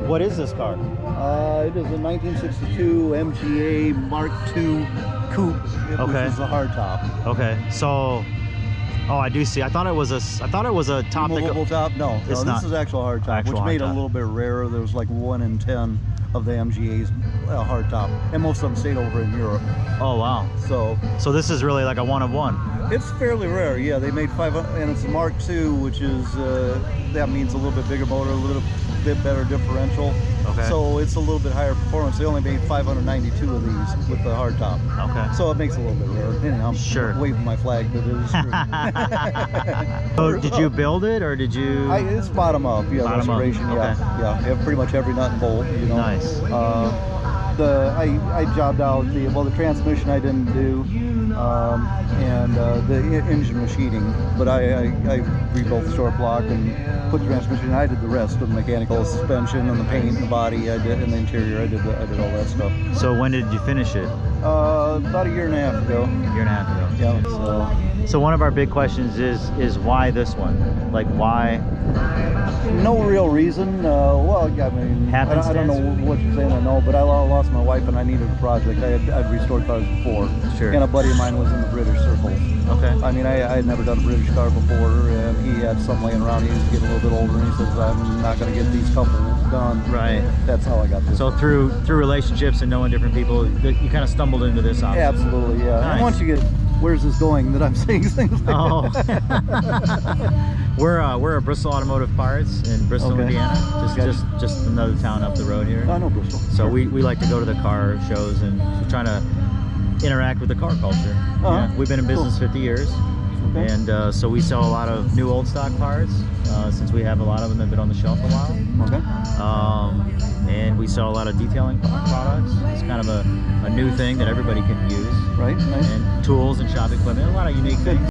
What is this car? It is a 1962 MGA Mark II coupe. Okay. Which is a hardtop. Okay, so I do see. I thought it was a top that Movable top? No, It's not. this is actual hardtop, which made it a little bit rarer. There was like 1 in 10 of the MGA's hardtop, and most of them stayed over in Europe. Oh wow. So this is really like a one of one. it's fairly rare. Yeah, they made 500, and it's a Mark II, which is that means a little bit bigger motor, a little bit better differential. Okay. So it's a little bit higher performance. They only made 592 of these with the hardtop. Okay. So it makes it a little bit rare. Anyhow, I'm Sure. waving my flag, but it is true. So did you build it or did you? It's bottom up, yeah, Bottom up, restoration, okay. yeah. You have pretty much every nut and bolt, you know. Nice. I jobbed out the transmission I didn't do, and the engine machining, but I rebuilt the short block and put the transmission in. I did the rest of the mechanical, suspension and the paint and the body. I did, and the interior. I did all that stuff. So when did you finish it? About a year and a half ago. A year and a half ago. Yeah. So one of our big questions is why this one? Like why? No real reason. Well, I mean, I don't know what you're saying. I know, but I lost my wife and I needed a project. I'd restored cars before. Sure. And a buddy of mine was in the British circle. Okay. I mean, I had never done a British car before, and he had some laying around. He was getting a little bit older, and he says, "I'm not going to get these couple done." Right. That's how I got this. So through relationships and knowing different people, you kind of stumbled into this option. Absolutely, yeah. Nice. And once you get, where's this going? That I'm saying things like that. We're a Bristol Automotive Parts in Bristol, Okay. Indiana. Just another town up the road here. I know Bristol. So we like to go to the car shows and trying to interact with the car culture. Yeah, we've been in business 50 years. Okay. And so we sell a lot of new old stock parts since we have a lot of them that have been on the shelf a while. Okay. And we sell a lot of detailing products. It's kind of a new thing that everybody can use. Right. Nice. And tools and shop equipment, a lot of unique things.